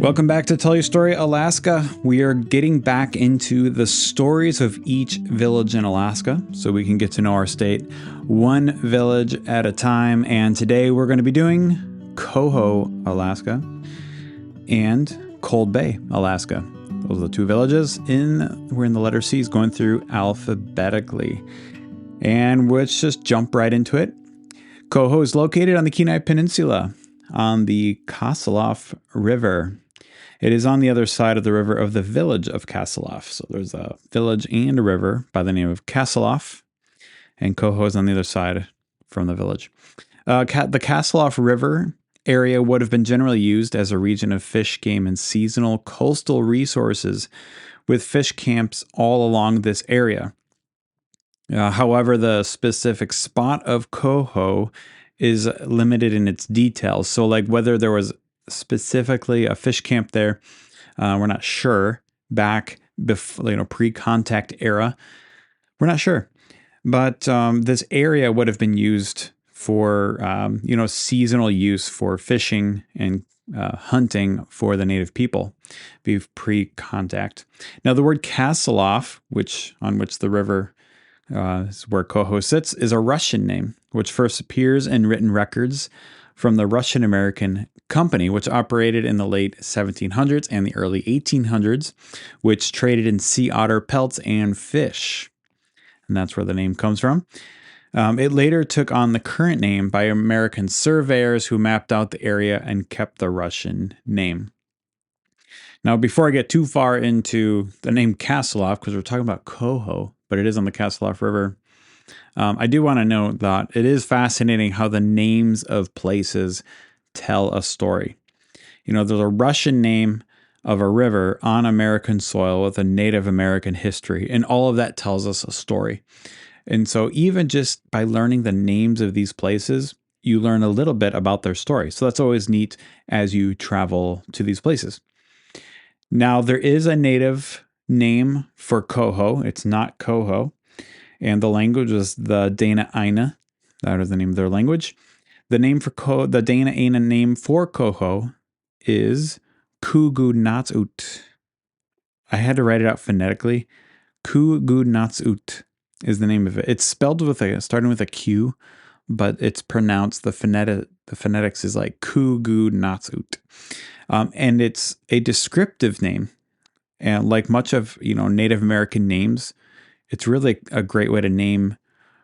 Welcome back to Tell Your Story Alaska. We are getting back into the stories of each village in Alaska so we can get to know our state one village at a time. And today we're going to be doing Cohoe, Alaska and Cold Bay, Alaska. Those are the two villages. We're in the letter C's going through alphabetically. And let's just jump right into it. Cohoe is located on the Kenai Peninsula on the Kasalof River. It is on the other side of the river of the village of Kasalof. So there's a village and a river by the name of Kasalof, and Cohoe is on the other side from the village. The Kasalof River area would have been generally used as a region of fish, game, and seasonal coastal resources, with fish camps all along this area. However, the specific spot of Cohoe is limited in its details. So like whether there was specifically a fish camp there, we're not sure. Back before, pre-contact era, we're not sure. But this area would have been used for, seasonal use for fishing and hunting for the native people, pre-contact. Now, the word Kasalof, on which the river is where Cohoe sits, is a Russian name, which first appears in written records from the Russian-American Company, which operated in the late 1700s and the early 1800s, which traded in sea otter pelts and fish. And that's where the name comes from. It later took on the current name by American surveyors who mapped out the area and kept the Russian name. Now, before I get too far into the name Kasalof, because we're talking about Cohoe, but it is on the Kasalof River, I do want to note that it is fascinating how the names of places tell a story. There's a Russian name of a river on American soil with a Native American history, and all of that tells us a story. And so even just by learning the names of these places, you learn a little bit about their story. So that's always neat as you travel to these places. Now, there is a native name for Cohoe. It's not Cohoe. And the language is the Dena'ina. That is the name of their language. The name for the Dena'ina name for Cohoe is Kugunatsut. I had to write it out phonetically. Kugunatsut is the name of it. It's spelled starting with a Q, but it's pronounced, the phonetics is like Kugunatsut. And it's a descriptive name. And like much of, Native American names, it's really a great way to name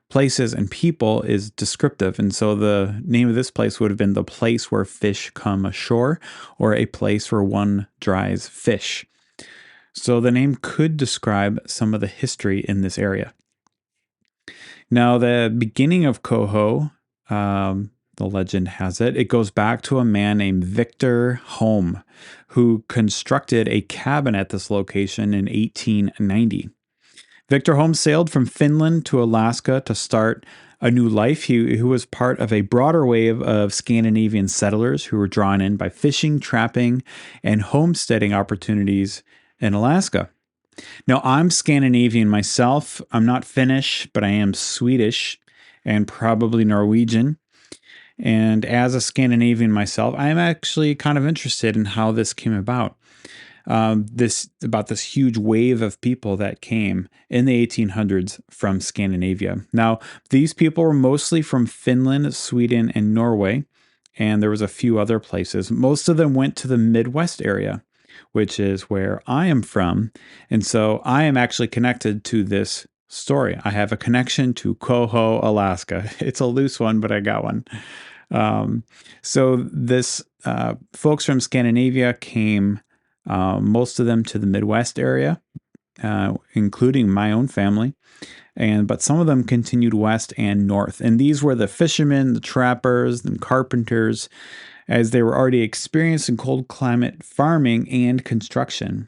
places and people is descriptive. And so the name of this place would have been the place where fish come ashore, or a place where one dries fish. So the name could describe some of the history in this area. Now, the beginning of Cohoe, the legend has it goes back to a man named Victor Holmes, who constructed a cabin at this location in 1890. Victor Holmes sailed from Finland to Alaska to start a new life. He was part of a broader wave of Scandinavian settlers who were drawn in by fishing, trapping, and homesteading opportunities in Alaska. Now, I'm Scandinavian myself. I'm not Finnish, but I am Swedish and probably Norwegian. And as a Scandinavian myself, I am actually kind of interested in how this came about. This huge wave of people that came in the 1800s from Scandinavia. Now, these people were mostly from Finland, Sweden, and Norway, and there was a few other places. Most of them went to the Midwest area, which is where I am from, and so I am actually connected to this story. I have a connection to Cohoe, Alaska. It's a loose one, but I got one. So this folks from Scandinavia came. Most of them to the Midwest area, including my own family, but some of them continued west and north. And these were the fishermen, the trappers, and carpenters, as they were already experienced in cold climate farming and construction.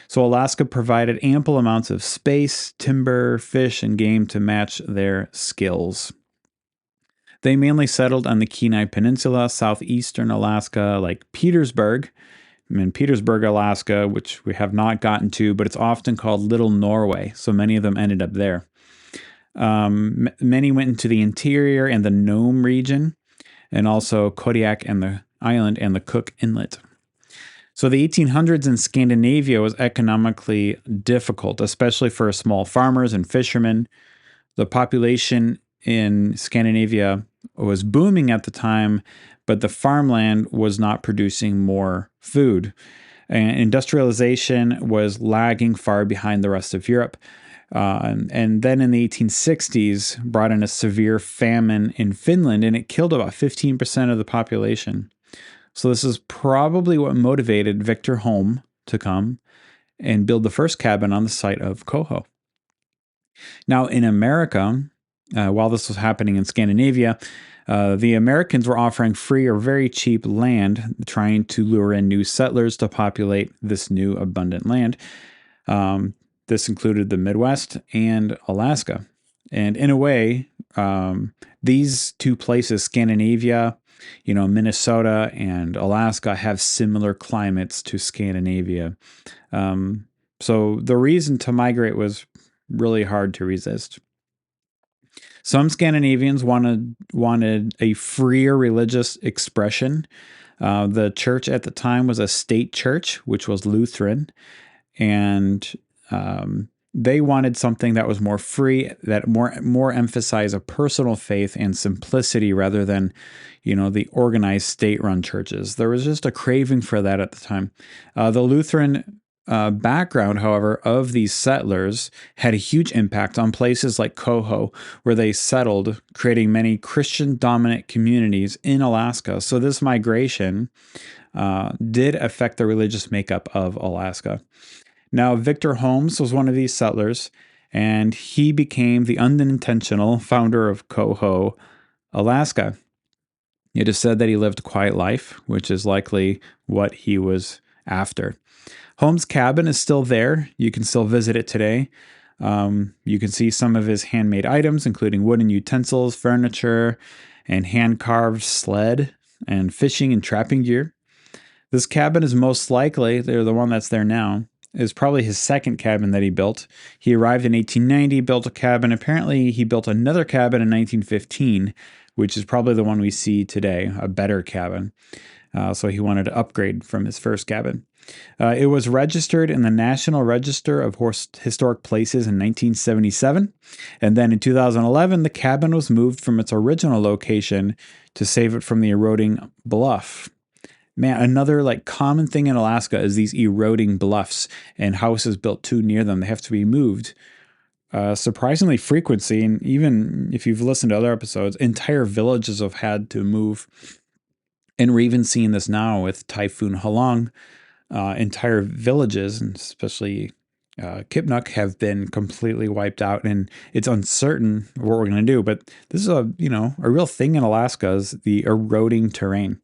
So Alaska provided ample amounts of space, timber, fish, and game to match their skills. They mainly settled on the Kenai Peninsula, southeastern Alaska, like Petersburg, in Petersburg, Alaska, which we have not gotten to, but it's often called Little Norway. So many of them ended up there. Many went into the interior and the Nome region, and also Kodiak and the island and the Cook Inlet. So the 1800s in Scandinavia was economically difficult, especially for small farmers and fishermen. The population in Scandinavia was booming at the time, but the farmland was not producing more food. And industrialization was lagging far behind the rest of Europe. And then in the 1860s, brought in a severe famine in Finland, and it killed about 15% of the population. So this is probably what motivated Victor Holm to come and build the first cabin on the site of Cohoe. Now, in America, while this was happening in Scandinavia, the Americans were offering free or very cheap land, trying to lure in new settlers to populate this new abundant land. This included the Midwest and Alaska. And in a way, these two places, Scandinavia, Minnesota and Alaska, have similar climates to Scandinavia. So the reason to migrate was really hard to resist. Some Scandinavians wanted a freer religious expression. The church at the time was a state church, which was Lutheran, and they wanted something that was more free, that more emphasized a personal faith and simplicity rather than, the organized state-run churches. There was just a craving for that at the time. The Lutheran background, however, of these settlers had a huge impact on places like Cohoe, where they settled, creating many Christian-dominant communities in Alaska. So this migration did affect the religious makeup of Alaska. Now, Victor Holms was one of these settlers, and he became the unintentional founder of Cohoe, Alaska. It is said that he lived a quiet life, which is likely what he was after. Holmes' cabin is still there. You can still visit it today. You can see some of his handmade items, including wooden utensils, furniture, and hand-carved sled, and fishing and trapping gear. This cabin is most likely, they're the one that's there now, is probably his second cabin that he built. He arrived in 1890, built a cabin. Apparently, he built another cabin in 1915, which is probably the one we see today, a better cabin. So he wanted to upgrade from his first cabin. It was registered in the National Register of Historic Places in 1977. And then in 2011, the cabin was moved from its original location to save it from the eroding bluff. Man, another common thing in Alaska is these eroding bluffs and houses built too near them. They have to be moved surprisingly frequently. And even if you've listened to other episodes, entire villages have had to move. And we're even seeing this now with Typhoon Halong. Entire villages, and especially Kipnuk, have been completely wiped out, and it's uncertain what we're going to do. But this is a real thing in Alaska, is the eroding terrain.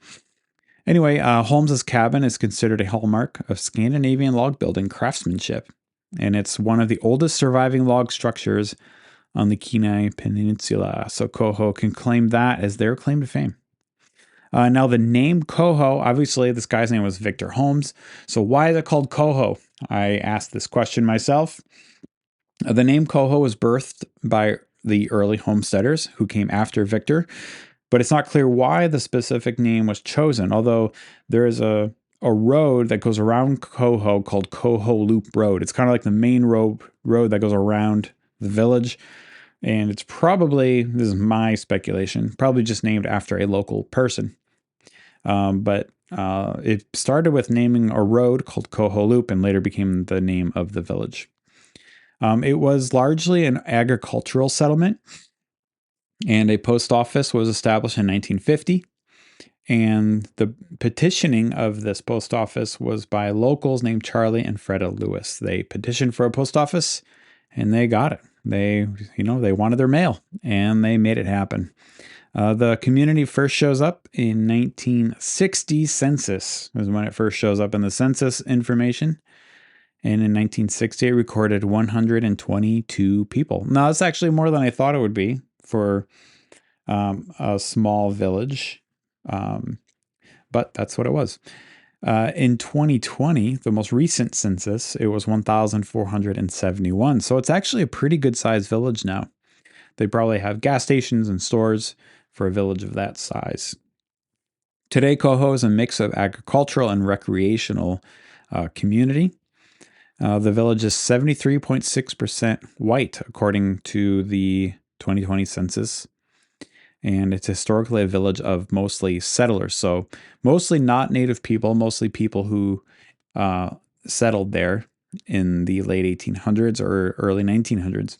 Anyway, Holmes's cabin is considered a hallmark of Scandinavian log building craftsmanship, and it's one of the oldest surviving log structures on the Kenai Peninsula. So Cohoe can claim that as their claim to fame. Now, the name Cohoe, obviously, this guy's name was Victor Holmes. So why is it called Cohoe? I asked this question myself. The name Cohoe was birthed by the early homesteaders who came after Victor, but it's not clear why the specific name was chosen, although there is a road that goes around Cohoe called Cohoe Loop Road. It's kind of like the main road that goes around the village. And it's probably, this is my speculation, probably just named after a local person. But it started with naming a road called Cohoe Loop and later became the name of the village. It was largely an agricultural settlement, and a post office was established in 1950. And the petitioning of this post office was by locals named Charlie and Freda Lewis. They petitioned for a post office, and they got it. They wanted their mail, and they made it happen. The community first shows up in 1960 census is when it first shows up in the census information. And in 1960, it recorded 122 people. Now, that's actually more than I thought it would be for a small village. But that's what it was. In 2020, the most recent census, it was 1,471. So it's actually a pretty good sized village now. They probably have gas stations and stores for a village of that size. Today, Cohoe is a mix of agricultural and recreational community. The village is 73.6% white, according to the 2020 census. And it's historically a village of mostly settlers. So, mostly not native people, mostly people who settled there in the late 1800s or early 1900s.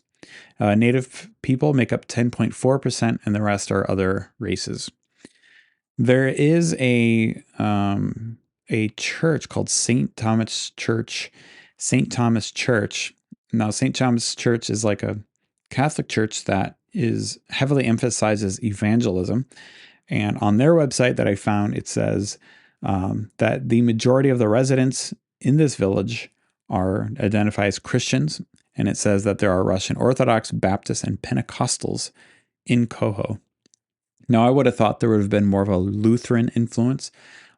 Native people make up 10.4%, and the rest are other races. There is a church called St. Thomas Church. St. Thomas Church. Now, St. Thomas Church is like a Catholic church that is heavily emphasizes evangelism. And on their website that I found, it says that the majority of the residents in this village are identified as Christians. And it says that there are Russian Orthodox, Baptists, and Pentecostals in Cohoe. Now, I would have thought there would have been more of a Lutheran influence,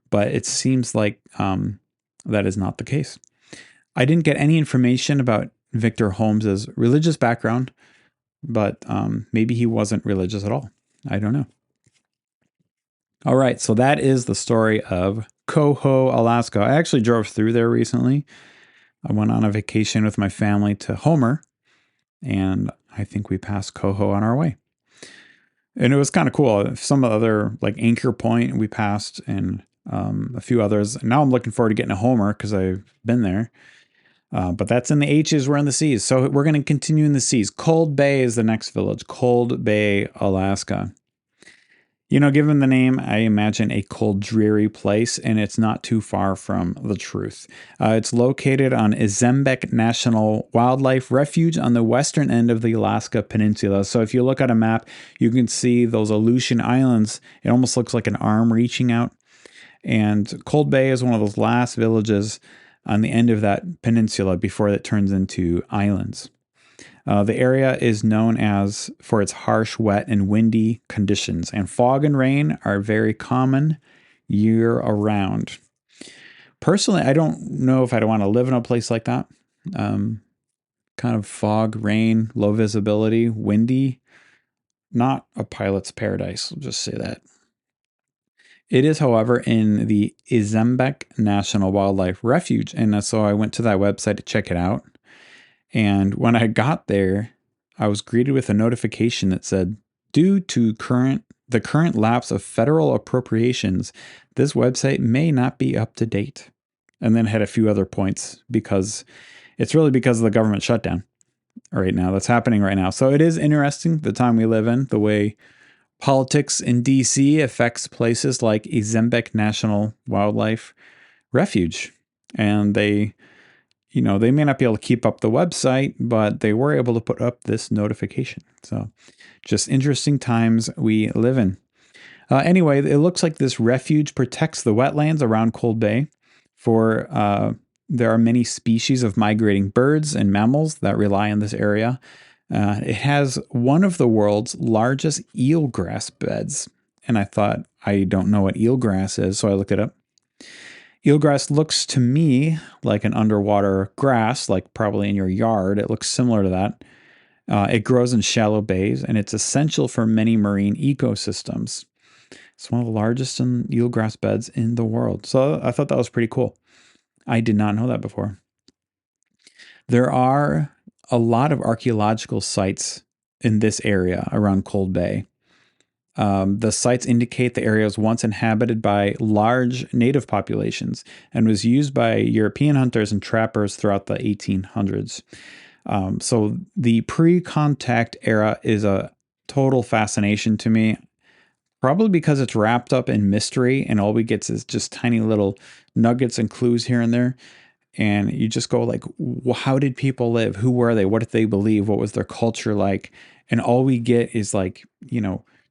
but it seems like that is not the case. I didn't get any information about Victor Holmes's religious background, but maybe he wasn't religious at all. I don't know. All right, so that is the story of Cohoe, Alaska. I actually drove through there recently. I went on a vacation with my family to Homer, and I think we passed Cohoe on our way. And it was kind of cool. Some of the other, like Anchor Point, we passed, and a few others. Now I'm looking forward to getting to Homer because I've been there. But that's in the H's, we're in the C's. So we're going to continue in the C's. Cold Bay is the next village. Cold Bay, Alaska. You know, given the name, I imagine a cold, dreary place, and it's not too far from the truth. It's located on Izembek National Wildlife Refuge on the western end of the Alaska Peninsula. So if you look at a map, you can see those Aleutian Islands. It almost looks like an arm reaching out. And Cold Bay is one of those last villages on the end of that peninsula before it turns into islands. The area is known as for its harsh, wet, and windy conditions, and fog and rain are very common year-round. Personally, I don't know if I'd want to live in a place like that. Kind of fog, rain, low visibility, windy. Not a pilot's paradise, I'll just say that. It is, however, in the Izembek National Wildlife Refuge, and so I went to that website to check it out. And when I got there, I was greeted with a notification that said, due to the current lapse of federal appropriations, this website may not be up to date. And then had a few other points because it's really because of the government shutdown right now. That's happening right now. So it is interesting, the time we live in, the way politics in DC affects places like Izembek National Wildlife Refuge. And they may not be able to keep up the website, but they were able to put up this notification. So just interesting times we live in. Anyway, it looks like this refuge protects the wetlands around Cold Bay. There are many species of migrating birds and mammals that rely on this area. It has one of the world's largest eelgrass beds. And I thought, I don't know what eelgrass is, so I looked it up. Eelgrass looks to me like an underwater grass, like probably in your yard. It looks similar to that. It grows in shallow bays, and it's essential for many marine ecosystems. It's one of the largest eelgrass beds in the world. So I thought that was pretty cool. I did not know that before. There are a lot of archaeological sites in this area around Cold Bay. The sites indicate the area was once inhabited by large native populations and was used by European hunters and trappers throughout the 1800s. So the pre-contact era is a total fascination to me, probably because it's wrapped up in mystery and all we get is just tiny little nuggets and clues here and there. And you just go like, how did people live? Who were they? What did they believe? What was their culture like? And all we get is like,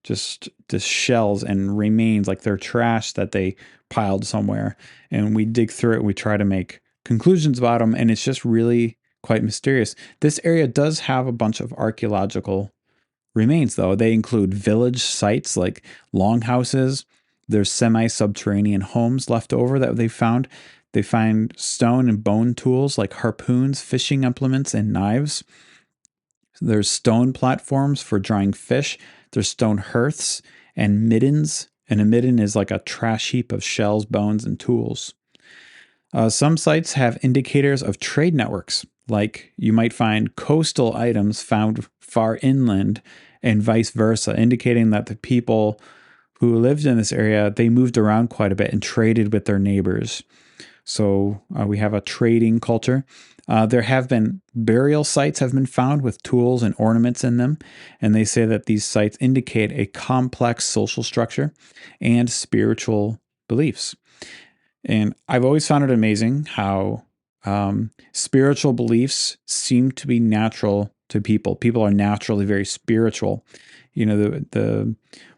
just shells and remains, like they're trash that they piled somewhere. And we dig through it and we try to make conclusions about them. And it's just really quite mysterious. This area does have a bunch of archaeological remains, though. They include village sites like longhouses. There's semi-subterranean homes left over that they found. They find stone and bone tools like harpoons, fishing implements, and knives. There's stone platforms for drying fish. There's stone hearths and middens and a midden is like a trash heap of shells, bones, and tools. Some sites have indicators of trade networks, like you might find coastal items found far inland and vice versa, indicating that the people who lived in this area, they moved around quite a bit and traded with their neighbors. So we have a trading culture. There have been burial sites have been found with tools and ornaments in them, and they say that these sites indicate a complex social structure and spiritual beliefs. And I've always found it amazing how spiritual beliefs seem to be natural to people. People are naturally very spiritual. You know, the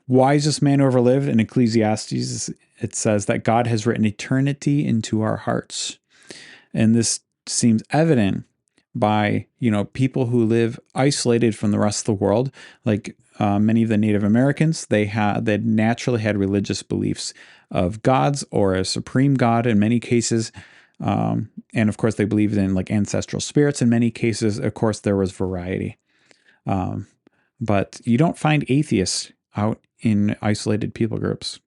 wisest man who ever lived in Ecclesiastes, it says that God has written eternity into our hearts. And this seems evident by, people who live isolated from the rest of the world, like many of the Native Americans. They naturally had religious beliefs of gods or a supreme god in many cases. And of course, they believed in like ancestral spirits in many cases. Of course, there was variety. But you don't find atheists out in isolated people groups.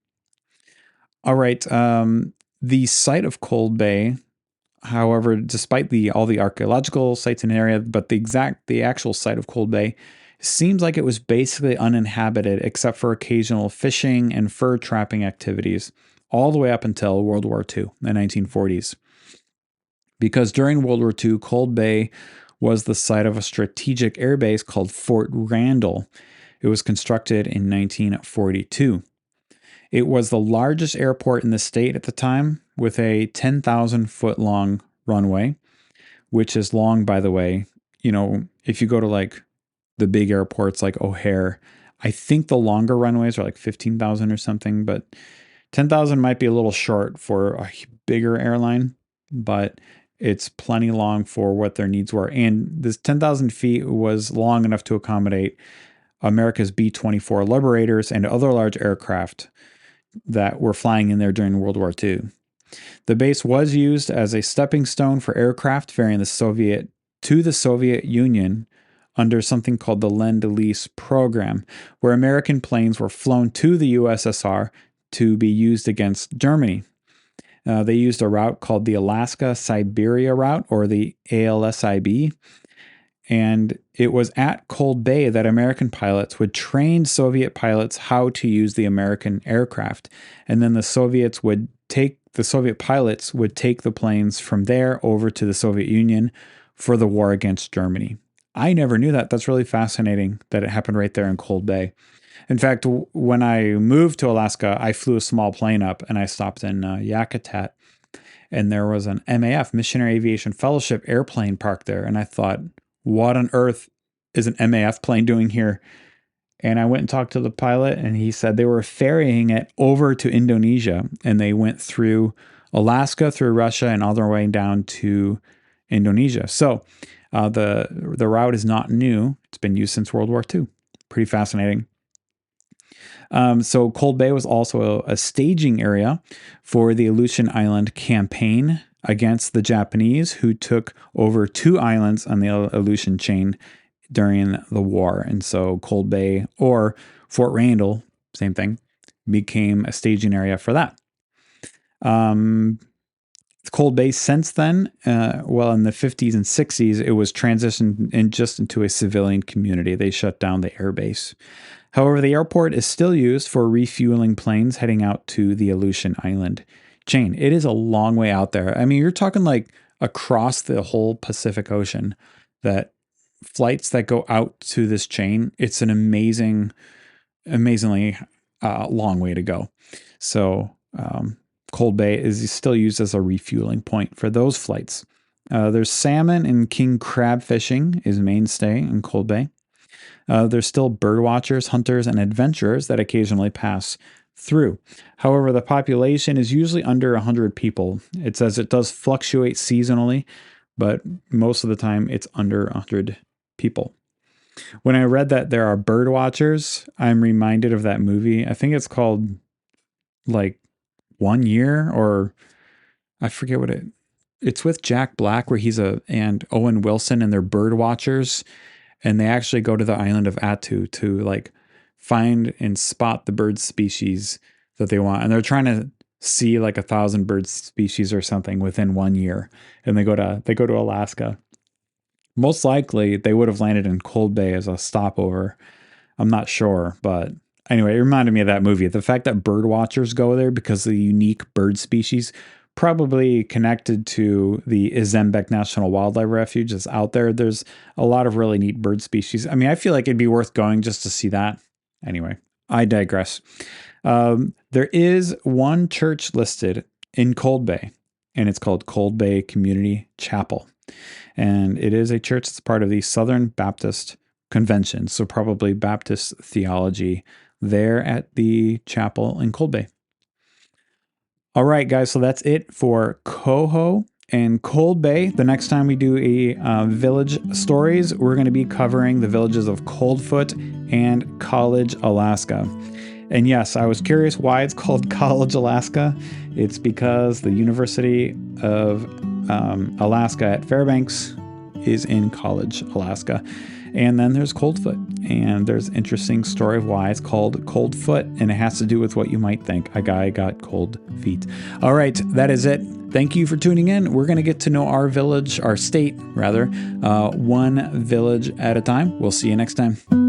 All right. The site of Cold Bay, however, despite all the archaeological sites in the area, but the actual site of Cold Bay seems like it was basically uninhabited except for occasional fishing and fur trapping activities all the way up until World War II, the 1940s. Because during World War II, Cold Bay was the site of a strategic airbase called Fort Randall. It was constructed in 1942. It was the largest airport in the state at the time, with a 10,000-foot long runway, which is long, by the way. If you go to like the big airports like O'Hare, I think the longer runways are like 15,000 or something, but 10,000 might be a little short for a bigger airline, but it's plenty long for what their needs were. And this 10,000 feet was long enough to accommodate America's B-24 Liberators and other large aircraft that were flying in there during World War II. The base was used as a stepping stone for aircraft ferrying the Soviet Union under something called the Lend-Lease program, where American planes were flown to the USSR to be used against Germany. They used a route called the Alaska-Siberia route, or the ALSIB, and it was at Cold Bay that American pilots would train Soviet pilots how to use the American aircraft, and then the Soviet pilots would take the planes from there over to the Soviet Union for the war against Germany. I never knew that. That's really fascinating that it happened right there in Cold Bay. In fact, when I moved to Alaska, I flew a small plane up and I stopped in Yakutat, and there was an MAF, Missionary Aviation Fellowship airplane parked there. And I thought, what on earth is an MAF plane doing here? And I went and talked to the pilot, and he said they were ferrying it over to Indonesia, and they went through Alaska, through Russia, and all their way down to Indonesia. So the route is not new. It's been used since World War II. Pretty fascinating. So Cold Bay was also a staging area for the Aleutian Island campaign against the Japanese, who took over 2 islands on the Aleutian Chain during the war. And so Cold Bay, or Fort Randall, same thing, became a staging area for that. Cold Bay since then, in the 50s and 60s, it was transitioned into a civilian community. They shut down the airbase. However, the airport is still used for refueling planes heading out to the Aleutian Island Chain. It is a long way out there. I mean, you're talking like across the whole Pacific Ocean, that flights that go out to this chain, it's an amazingly long way to go. So Cold Bay is still used as a refueling point for those flights. There's salmon and king crab fishing is mainstay in Cold Bay. There's still bird watchers, hunters, and adventurers that occasionally pass through. However, the population is usually under 100 people. It says it does fluctuate seasonally, but most of the time it's under 100 people. When I read that there are bird watchers, I'm reminded of that movie. I think it's called like 1 Year, or I forget what it's with Jack Black, where and Owen Wilson, and they're bird watchers. And they actually go to the island of Attu to like find and spot the bird species that they want. And they're trying to see like 1,000 bird species or something within 1 year. And they go to Alaska. Most likely they would have landed in Cold Bay as a stopover. I'm not sure, but anyway, it reminded me of that movie. The fact that bird watchers go there because of the unique bird species, probably connected to the Izembek National Wildlife Refuge that's out there. There's a lot of really neat bird species. I mean, I feel like it'd be worth going just to see that. Anyway, I digress. There is one church listed in Cold Bay, and it's called Cold Bay Community Chapel. And it is a church that's part of the Southern Baptist Convention, so probably Baptist theology there at the chapel in Cold Bay. All right, guys, so that's it for Cohoe and Cold Bay. The next time we do a village stories, we're going to be covering the villages of Coldfoot and College, Alaska. And yes, I was curious why it's called College, Alaska. It's because the University of Alaska at Fairbanks is in College, Alaska. And then there's Coldfoot, and there's an interesting story of why it's called Coldfoot, and it has to do with what you might think. A guy got cold feet. All right, that is it. Thank you for tuning in. We're going to get to know our village, our state, rather, one village at a time. We'll see you next time.